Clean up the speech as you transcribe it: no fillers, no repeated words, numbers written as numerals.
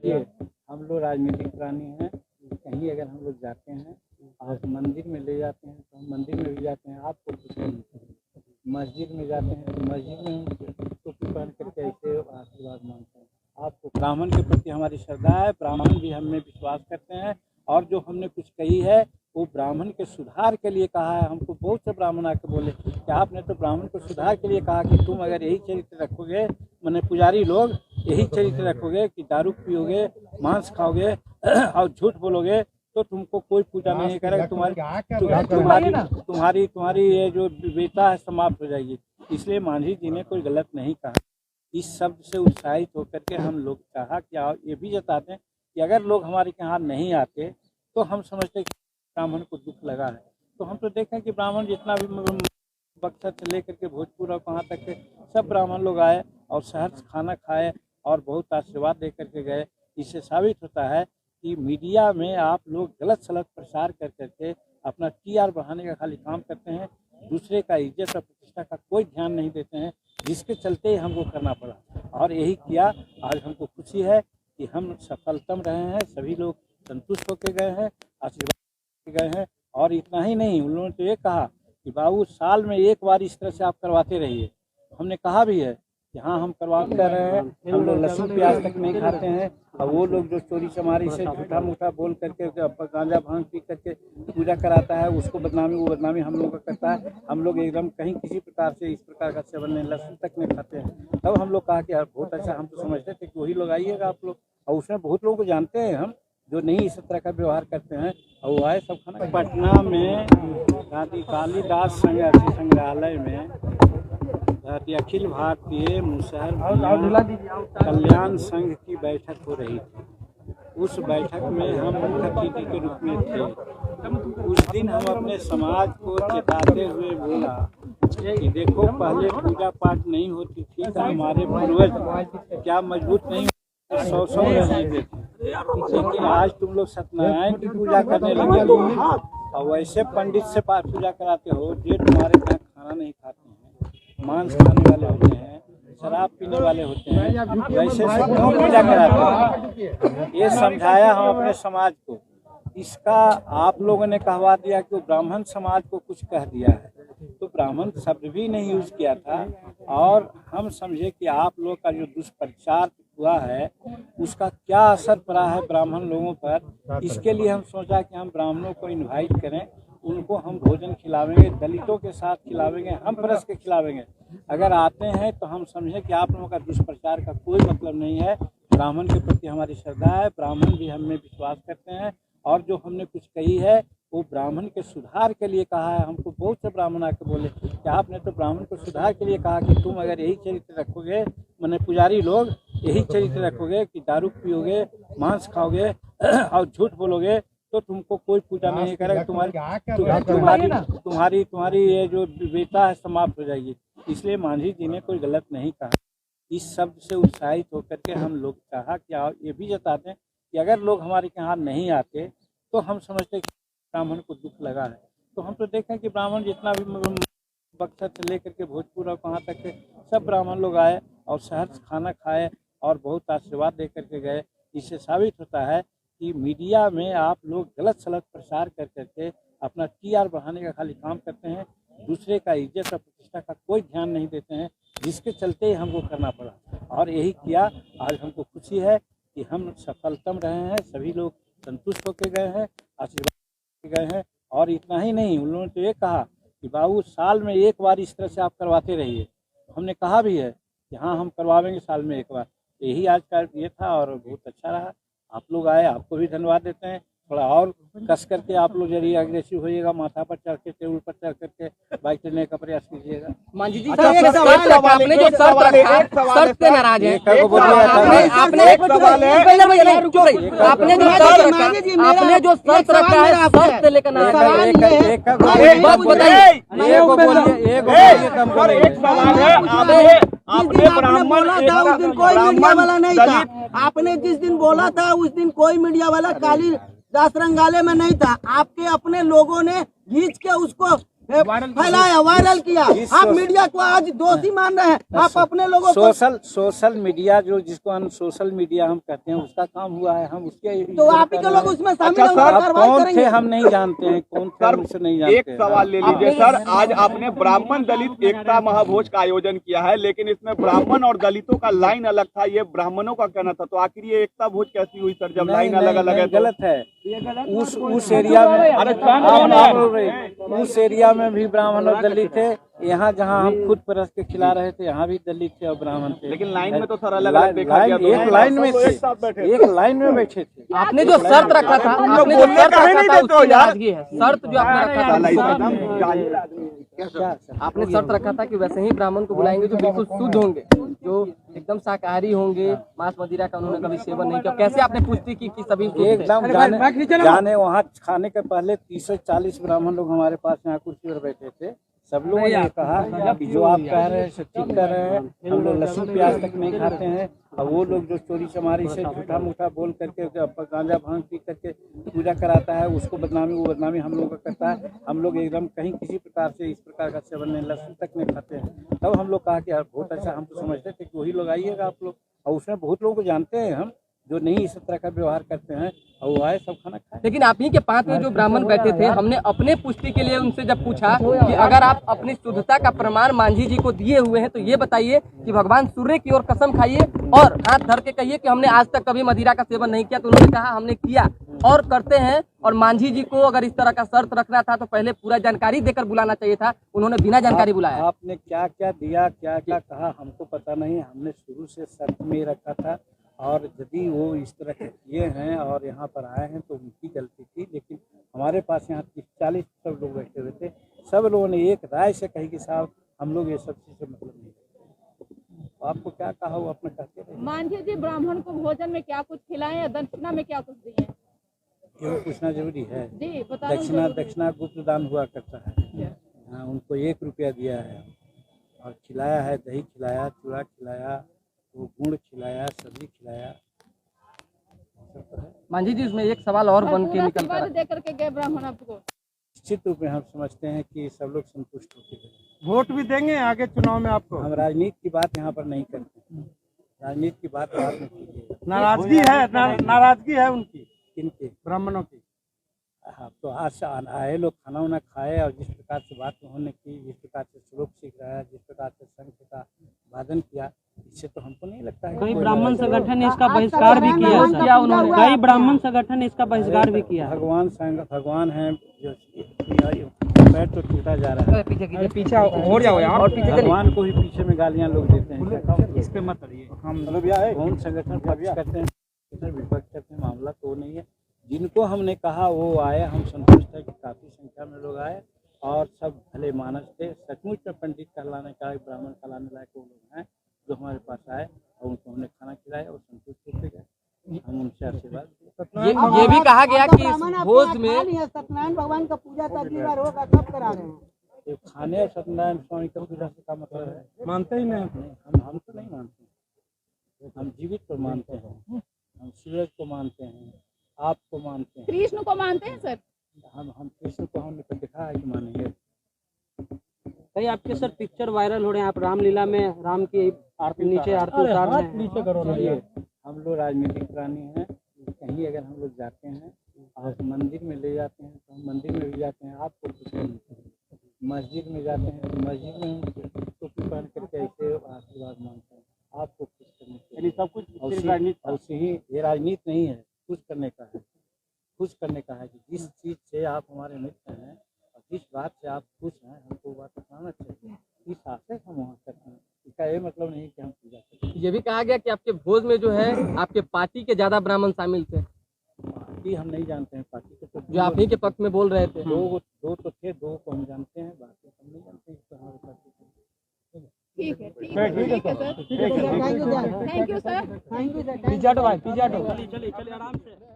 देखिए, हम लोग राजनीतिक प्राणी हैं। कहीं अगर हम लोग जाते हैं और मंदिर में ले जाते हैं तो हम मंदिर में भी जाते हैं, आपको कुछ नहीं कहेंगे। मस्जिद में जाते हैं तो मस्जिद में हम टोपी पहन करके ऐसे आशीर्वाद मांगते हैं। आपको ब्राह्मण के प्रति हमारी श्रद्धा है, ब्राह्मण भी हम में विश्वास करते हैं और जो हमने कुछ कही है वो ब्राह्मण के सुधार के लिए कहा है। हमको बहुत से ब्राह्मण आके बोले कि आपने तो ब्राह्मण को सुधार के लिए कहा कि तुम अगर यही चरित्र रखोगे, माने पुजारी लोग यही चरित्र रखोगे कि दारू पियोगे, मांस खाओगे और झूठ बोलोगे तो तुमको कोई पूजा नहीं करेगा, तुम्हारी ये जो विवेकता है समाप्त हो जाएगी। इसलिए मांझी जी ने कोई गलत नहीं कहा। इस शब्द से उत्साहित होकर के हम लोग चाहा कि ये भी जताते हैं कि अगर लोग हमारे यहाँ नहीं आते तो हम समझते कि ब्राह्मण को दुख लगा है। तो हम तो देखें कि ब्राह्मण जितना भी बक्सर से लेकर के भोजपुर और कहाँ तक के सब ब्राह्मण लोग आए और शहर से खाना खाए और बहुत आशीर्वाद दे करके गए। इससे साबित होता है कि मीडिया में आप लोग गलत सलत प्रचार कर करके अपना टीआर बढ़ाने का खाली काम करते हैं, दूसरे का इज्जत और प्रतिष्ठा का कोई ध्यान नहीं देते हैं, जिसके चलते ही हमको करना पड़ा और यही किया। आज हमको खुशी है कि हम सफलतम रहे हैं, सभी लोग संतुष्ट होकर गए हैं, आशीर्वाद गए हैं। और इतना ही नहीं, उन लोगों ने तो ये कहा कि बाबू साल में एक बार इस तरह से आप करवाते रहिए। हमने कहा भी है कि हाँ हम करवा कर रहे हैं, हम लोग लहसुन प्याज तक नहीं खाते हैं। और वो लोग जो चोरी चमारी से झूठा मूठा बोल करके गांजा भांग पी करके पूजा कराता है, उसको बदनामी, वो बदनामी हम लोग का करता है। हम लोग एकदम कहीं किसी प्रकार से इस प्रकार का सेवन नहीं, लहसुन तक नहीं खाते हैं। तब हम लोग कहा कि यार बहुत अच्छा, हम तो समझते थे कि वही लोग आइएगा आप लोग, और उसमें बहुत लोगों को जानते हैं हम जो नहीं इस तरह का व्यवहार करते हैं, और वो आए सब खाना। पटना में कालिदास संग्रहालय में अखिल भारतीय मुसहर कल्याण संघ की बैठक हो रही थी। उस बैठक में हम मुख्य अतिथि के रूप में थे। उस दिन हम अपने समाज को चेताते हुए बोला कि देखो, पहले पूजा पाठ नहीं होती थी तो हमारे पूर्वज क्या मजबूत नहीं 100 रहते थे, लेकिन आज तुम लोग सत्यनारायण की पूजा करने लगे हो और वैसे पंडित से पूजा कराते हो जो तुम्हारे यहाँ खाना नहीं खाते हैं, मांस खाने वाले होते हैं, शराब पीने वाले होते हैं, वैसे से क्यों पूजा कराते हैं। ये समझाया हम अपने समाज को। इसका आप लोगों ने कहवा दिया कि वो ब्राह्मण समाज को कुछ कह दिया है, तो ब्राह्मण शब्द भी नहीं यूज किया था। और हम समझे कि आप लोग का जो दुष्प्रचार हुआ है उसका क्या असर पड़ा है ब्राह्मण लोगों पर। इसके लिए हम सोचा कि हम ब्राह्मणों को इनवाइट करें, उनको हम भोजन खिलावेंगे, दलितों के साथ खिलावेंगे, हम परस के खिलावेंगे। अगर आते हैं तो हम समझें कि आप लोगों का दुष्प्रचार का कोई मतलब नहीं है। ब्राह्मण के प्रति हमारी श्रद्धा है, ब्राह्मण भी हम में विश्वास करते हैं और जो हमने कुछ कही है वो ब्राह्मण के सुधार के लिए कहा है। हमको बहुत से ब्राह्मण आके बोले कि आपने तो ब्राह्मण को सुधार के लिए कहा कि तुम अगर यही चरित्र रखोगे, माने पुजारी लोग यही चरित्र रखोगे कि दारू पियोगे, मांस खाओगे और झूठ बोलोगे तो तुमको कोई पूजा नहीं करेगा, तुम्हारी ये जो विवेकता है समाप्त हो जाएगी। इसलिए मांझी जी ने कोई गलत नहीं कहा। इस शब्द से उत्साहित होकर के हम लोग चाहा कि ये भी जताते हैं कि अगर लोग हमारे यहाँ नहीं आते तो हम समझते कि ब्राह्मण को दुख लगा है। तो हम तो देखें कि ब्राह्मण जितना भी बक्सर से लेकर के भोजपुर और कहाँ तक के सब ब्राह्मण लोग आए और शहर से खाना खाए और बहुत आशीर्वाद दे करके गए। इससे साबित होता है कि मीडिया में आप लोग गलत सलत प्रचार कर करके अपना टीआर बढ़ाने का खाली काम करते हैं, दूसरे का इज्जत और प्रतिष्ठा का कोई ध्यान नहीं देते हैं, जिसके चलते ही हमको करना पड़ा और यही किया। आज हमको खुशी है कि हम सफलतम रहे हैं, सभी लोग संतुष्ट होकर गए हैं, आशीर्वाद गए हैं। और इतना ही नहीं, उन लोगों ने तो ये कहा कि बाबू साल में एक बार इस तरह से आप करवाते रहिए। हमने कहा भी है कि हाँ हम करवावेंगे साल में एक बार। यही आज का ये था और बहुत अच्छा रहा। आप लोग आए, आपको भी धन्यवाद देते हैं। थोड़ा और कस करके आप लोग जरिए अग्रेसिव होइएगा, माथा पर चढ़ के, टेबल पर चढ़ करके बाइक चलने का प्रयास कीजिएगा। मांझी जी, आपने जो शर्त रखा, शर्त पे नाराज है। आपने जो शर्त रखा है, शर्त से लेकर आपने बोला था उस दिन कोई मीडिया वाला नहीं था। आपने जिस दिन बोला था उस दिन कोई मीडिया वाला कालिदास संग्रहालय में नहीं था। आपके अपने लोगों ने खींच के उसको फैलाया, वायरल किया। आप मीडिया को आज दोषी मान रहे हैं। आप अपने लोगों को सोशल मीडिया जो जिसको हम सोशल मीडिया हम कहते हैं उसका काम हुआ है, हम उसके तो आप ही के लोग उसमें शामिल अच्छा, होकर सर, कार्रवाई कौन थे करेंगे। हम नहीं जानते हैं, कौन थे हम उसे नहीं जानते एक हैं। सवाल ले लीजिए सर, आज आपने ब्राह्मण दलित एकता महाभोज का आयोजन किया है, लेकिन इसमें ब्राह्मण और दलितों का लाइन अलग था, ये ब्राह्मणों का कहना था। तो आखिर ये एकता भोज कैसी हुई सर, जब लाइन अलग अलग है? गलत है। उस एरिया में उस एरिया में भी ब्राह्मण और दलित थे। यहाँ जहाँ हम खुद परस के खिला रहे थे यहाँ भी दलित थे और ब्राह्मण थे, लेकिन लाइन में तो सर अलग अलग देखा गया। एक लाइन में थे, एक लाइन में बैठे थे। आपने जो शर्त रखा था, आपने जो शर्त रखा था उसकी नाराजगी है। शर्त जो आपने रखा था, आपने शर्त रखा था कि वैसे ही ब्राह्मण को बुलाएंगे जो बिल्कुल शुद्ध होंगे, जो एकदम शाकाहारी होंगे, मांस मदिरा का उन्होंने कभी सेवन नहीं किया। कैसे आपने पुष्टि की कि सभी एकदम जाने वहाँ खाने के पहले 30 से 40 ब्राह्मण लोग हमारे पास यहाँ कुर्सी पर बैठे थे। सब लोगों ने कहा कि जो आप कह रहे हैं सब ठीक कर रहे हैं, हम लोग लहसुन प्याज तक नहीं खाते हैं। और वो लोग जो चोरी चमारी से झूठा मूठा बोल करके गांजा भांग पी करके पूजा कराता है, उसको बदनामी, वो बदनामी हम लोगों का करता है। हम लोग एकदम कहीं किसी प्रकार से इस प्रकार का सेवन नहीं, लहसुन तक नहीं खाते हैं। तब हम लोग कहा कि यार बहुत अच्छा, हम तो समझते थे कि वही लोग आइएगा आप लोग। और उसमें बहुत लोगों को जानते हैं हम जो नहीं इस तरह का व्यवहार करते हैं, और वो आए सब खाना खाए। लेकिन आप ही के पास में जो ब्राह्मण बैठे थे, हमने अपने पुष्टि के लिए उनसे जब पूछा कि अगर आप अपनी शुद्धता का प्रमाण मांझी जी को दिए हुए हैं तो ये बताइए कि भगवान सूर्य की ओर कसम खाइए और हाथ धर के कहिए कि हमने आज तक कभी मदिरा का सेवन नहीं किया। तो उन्होंने कहा हमने किया और करते हैं। और मांझी जी को अगर इस तरह का शर्त रखना था तो पहले पूरा जानकारी देकर बुलाना चाहिए था, उन्होंने बिना जानकारी बुलाया। आपने क्या क्या दिया, क्या क्या कहा, हमको पता नहीं। हमने शुरू से शर्त में रखा था, और यदि वो इस तरह के किए हैं और यहाँ पर आए हैं तो उनकी गलती थी। लेकिन हमारे पास यहाँ 30-40 सब लोग बैठे हुए थे, सब लोगों ने एक राय से कही कि साहब हम लोग ये सब चीज़ से मतलब नहीं। तो आपको क्या कहा वो अपने कहते रहे। मांझी जी ब्राह्मण को भोजन में क्या कुछ खिलाएं या दक्षिणा में क्या कुछ दिए? ये पूछना जरूरी है। जी बता। दक्षिणा गुप्त दान हुआ करता है। हाँ, उनको 1 रुपया दिया है और खिलाया है, दही खिलाया, चूड़ा खिलाया, वो गुड़ खिलाया, सब्जी खिलाया। मांझी जी उसमें एक सवाल और बन के निकल कर दे करके गए ब्राह्मण आपको। निश्चित रूप में हम समझते हैं कि सब लोग संतुष्ट होते हैं। वोट भी देंगे आगे चुनाव में आपको? हम राजनीति की बात यहाँ पर नहीं करते, राजनीति की बात बाद में कीजिए। नाराजगी है उनकी, किनकी? ब्राह्मणों की। हाँ, तो आज से आए लोग खाना वाना खाए और जिस प्रकार से बात उन्होंने की, जिस प्रकार से श्लोक सीख रहा है, जिस प्रकार से शंख का वादन किया, इससे तो हमको नहीं लगता है। कई ब्राह्मण संगठन ने इसका बहिष्कार भी किया उन्होंने, कई ब्राह्मण संगठन ने इसका बहिष्कार भी किया। भगवान है जो पैर तो टूटा जा रहा है। पीछे हो जाओ यार, और पीछे भगवान को ही पीछे में गालियाँ लोग देते हैं। इस पे मत रहिए। हम कौन संगठन पक्ष करते हैं, किधर विपक्ष करते हैं, मामला तो नहीं है। जिनको हमने कहा वो आए, हम संतुष्ट है कि काफ़ी संख्या में लोग आए और सब भले मानस थे। सचमुच में पंडित कहलाने का, ब्राह्मण कहलाने लायक वो लोग हैं जो हमारे पास आए और उनको हमने खाना खिलाया और संतुष्ट होते गए। हम उनसे आशीर्वाद। ये भी कहा गया कि भोज में सत्यनारायण भगवान का पूजा तो अगली बार होगा, कब करा रहे हैं? खाने और सत्यनारायण स्वामी का पूजा से का मतलब है? मानते ही नहीं। हम तो नहीं मानते, हम जीवित को मानते हैं, हम सूरज को मानते हैं, आपको मानते हैं, कृष्ण को मानते हैं सर। हम कृष्ण को हमने तो देखा है कि मानेंगे। कई आपके सर पिक्चर वायरल हो रहे हैं, आप रामलीला में राम की नीचे आरती उतार रहे हैं। नीचे करो ना ये। हम लोग राजनीतिक प्राणी हैं, कहीं अगर हम लोग जाते हैं आप मंदिर में ले जाते हैं तो हम मंदिर में भी जाते हैं, आपको खुश करने के लिए। मस्जिद में जाते हैं तो मस्जिद में हम टोपी पहन करके ऐसे आशीर्वाद मांगते हैं, आपको खुश करने के लिए। सब कुछ ये राजनीति नहीं है, खुश करने का है। खुश करने का है कि जिस चीज़ से आप हमारे मित्र हैं और जिस बात से आप खुश हैं, हमको बात अपनाना चाहिए। इस आशय से हम वहाँ करते हैं। इसका ये मतलब नहीं कि हम पूजा करते हैं। ये भी कहा गया कि आपके भोज में जो है आपके पार्टी के ज्यादा ब्राह्मण शामिल थे। पार्टी हम नहीं जानते हैं, पार्टी के तो जो आप ही के पक्ष में बोल रहे थे। दो तो थे, 2 को हम जानते हैं, बाकी हम नहीं जानते हैं हमारे पार्टी। ठीक है sir, thank you sir. Pizza भाई, पिज्जा चलिए आराम से।